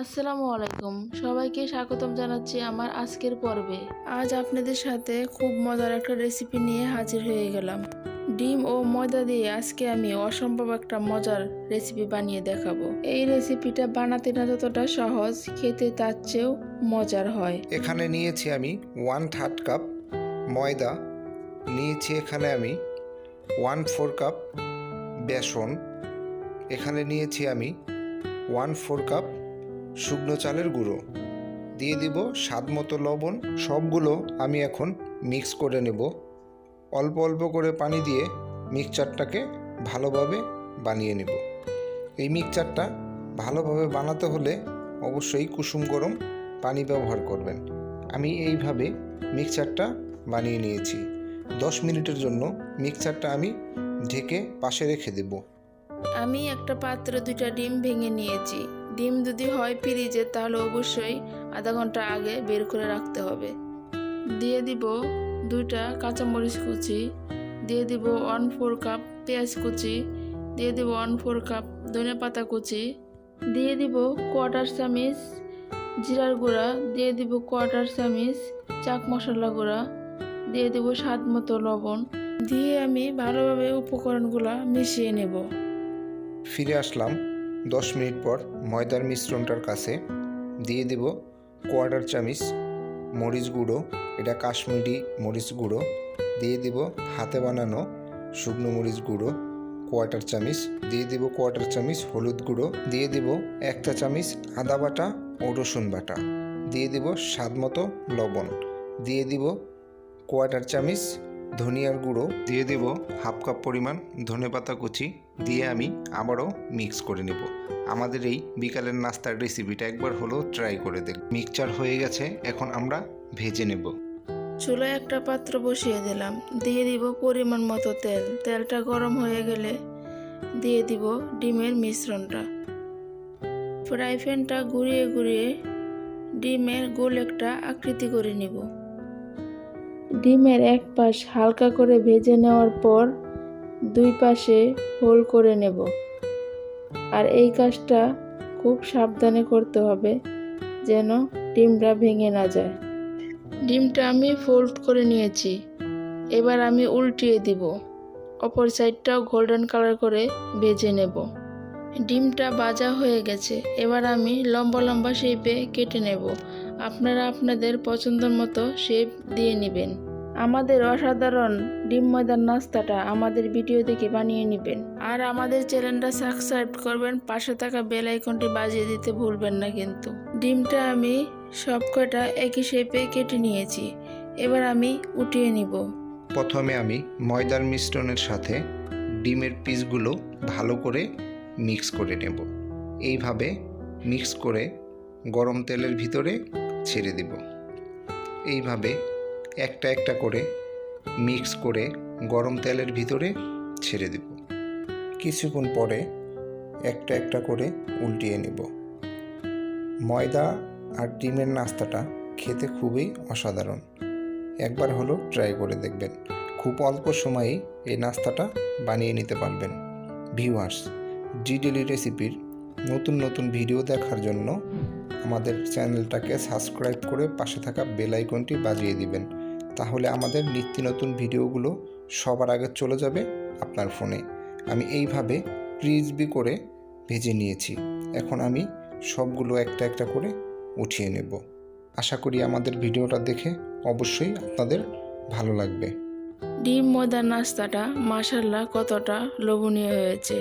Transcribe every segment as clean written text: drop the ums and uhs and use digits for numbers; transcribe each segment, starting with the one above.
আসসালামু আলাইকুম, সবাইকে স্বাগতম জানাচ্ছি আমার আজকের পর্বে। আজ আপনাদের সাথে খুব মজার একটা রেসিপি নিয়ে হাজির হয়ে গেলাম। ডিম ও ময়দা দিয়ে আজকে আমি অসম্ভব একটা মজার রেসিপি বানিয়ে দেখাবো। এই রেসিপিটা বানাতে না যতটা সহজ, খেতে তার চেয়েও মজার হয়। এখানে নিয়েছি আমি 1/3 কাপ ময়দা, নিয়েছি এখানে আমি 1/4 কাপ বেসন, এখানে নিয়েছি আমি 1/4 কাপ শুকনো চালের গুঁড়ো, দিয়ে দিব স্বাদ মতো লবণ। সবগুলো আমি এখন মিক্স করে নেব। অল্প অল্প করে পানি দিয়ে মিক্সচারটাকে ভালোভাবে বানিয়ে নেব। এই মিক্সচারটা ভালোভাবে বানাতে হলে অবশ্যই কুসুম গরম পানি ব্যবহার করবেন। আমি এইভাবে মিক্সচারটা বানিয়ে নিয়েছি। 10 মিনিটের জন্য মিক্সচারটা আমি ঢেকে পাশে রেখে দেব। আমি একটা পাত্রে 2টা ডিম ভেঙে নিয়েছি। ডিম যদি হয় ফ্রিজে, তাহলে অবশ্যই আধা ঘন্টা আগে বের করে রাখতে হবে। দিয়ে দিব 2টা কাঁচামরিচ কুচি, দিয়ে দিব 1/4 কাপ পেঁয়াজ কুচি, দিয়ে দিব 1/4 কাপ ধনে পাতা কুচি, দিয়ে দিব 1/4 চামচ জিরার গুঁড়া, দিয়ে দিব 1/4 চামচ চাট মশলা গুঁড়া, দিয়ে দিব স্বাদ মতো লবণ, দিয়ে আমি ভালোভাবে উপকরণগুলো মিশিয়ে নেব। ফিরে আসলাম 10 মিনিট পর ময়দার মিশ্রণটার কাছে। দিয়ে দিব 1/4 চামচ মরিচ গুঁড়ো, এটা কাশ্মীরি মরিচ গুঁড়ো, দিয়ে দিব হাতে বানানো শুকনো মরিচ গুঁড়ো 1/4 চামচ, দিয়ে দিব 1/4 চামচ হলুদ গুঁড়ো, দিয়ে দিব 1 চা চামচ আদা বাটা ও রসুন বাটা, দিয়ে দিব স্বাদ মতো লবণ, দিয়ে দিব 1/4 চামচ ধনিয়ার গুঁড়ো, দিয়ে দিব 1/2 কাপ পরিমাণ ধনেপাতা কুচি, দিয়ে আমি আবারও মিক্স করে নেব। আমাদের এই বিকালের নাস্তার রেসিপিটা একবার হলেও ট্রাই করে দেখ। মিক্সচার হয়ে গেছে, এখন আমরা ভেজে নেব। চুলায় একটা পাত্র বসিয়ে দিলাম, দিয়ে দিব পরিমাণ মতো তেল। তেলটা গরম হয়ে গেলে দিয়ে দিব ডিমের মিশ্রণটা। ফ্রাই প্যানটা ঘুরিয়ে ঘুরিয়ে ডিমের গোল একটা আকৃতি করে নিব। ডিমের এক পাশ হালকা করে ভেজে নেওয়ার পর 2 পাশে হোল করে নেব। আর এই কাজটা খুব সাবধানে করতে হবে, যেন ডিমটা ভেঙে না যায়। ডিমটা আমি ফোল্ড করে নিয়েছি। এবার আমি উল্টিয়ে দিব, অপর সাইডটাও গোল্ডেন কালার করে ভেজে নেব। ডিমটা ভাজা হয়ে গেছে। এবার আমি লম্বা লম্বা শেপে কেটে নেব। আপনারা আপনাদের পছন্দ মতো শেপ দিয়ে নেবেন। আমাদের অসাধারণ ডিম ময়দার নাস্তাটা আমাদের ভিডিও দেখে বানিয়ে নেবেন। আর আমাদের চ্যানেলটা সাবস্ক্রাইব করবেন, পাশে থাকা বেল আইকনটি বাজিয়ে দিতে ভুলবেন না কিন্তু। ডিমটা আমি সবকটা একই শেপে কেটে নিয়েছি। এবার আমি উঠিয়ে নিব। প্রথমে আমি ময়দার মিশ্রণের সাথে ডিমের পিসগুলো ভালো করে মিক্স করে নেব। এইভাবে মিক্স করে গরম তেলের ভিতরে ছেড়ে দেব। এইভাবে একটা একটা করে মিক্স করে গরম তেলের ভিতরে ছেড়ে দেব। কিছুক্ষণ পরে একটা একটা করে উল্টিয়ে নেব। ময়দা আর ডিমের নাস্তাটা খেতে খুবই অসাধারণ। একবার হলো ট্রাই করে দেখবেন। খুব অল্প সময়েই এই নাস্তাটা বানিয়ে নিতে পারবেন। ভিউয়ার্স, ডেইলি রেসিপির নতুন নতুন ভিডিও দেখার জন্য আমাদের চ্যানেলটাকে সাবস্ক্রাইব করে পাশে থাকা বেল আইকনটি বাজিয়ে দিবেন। তাহলে আমাদের নিত্য নতুন ভিডিওগুলো সবার আগে চলে যাবে আপনার ফোনে। আমি এইভাবে ক্রিসপি করে ভেজে নিয়েছি। এখন আমি সবগুলো একটা একটা করে উঠিয়ে নেব। আশা করি আমাদের ভিডিওটা দেখে অবশ্যই আপনাদের ভালো লাগবে। ডিম ময়দার নাস্তাটা মাশাআল্লাহ কতটা লোভনীয় হয়েছে।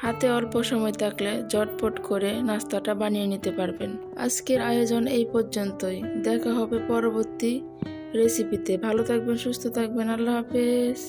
হাতে অল্প সময় থাকলে ঝটপট করে নাস্তাটা বানিয়ে নিতে পারবেন। আজকের আয়োজন এই পর্যন্তই। দেখা হবে পরবর্তী রেসিপিতে। ভালো থাকবেন, সুস্থ থাকবেন। আল্লাহ হাফেজ।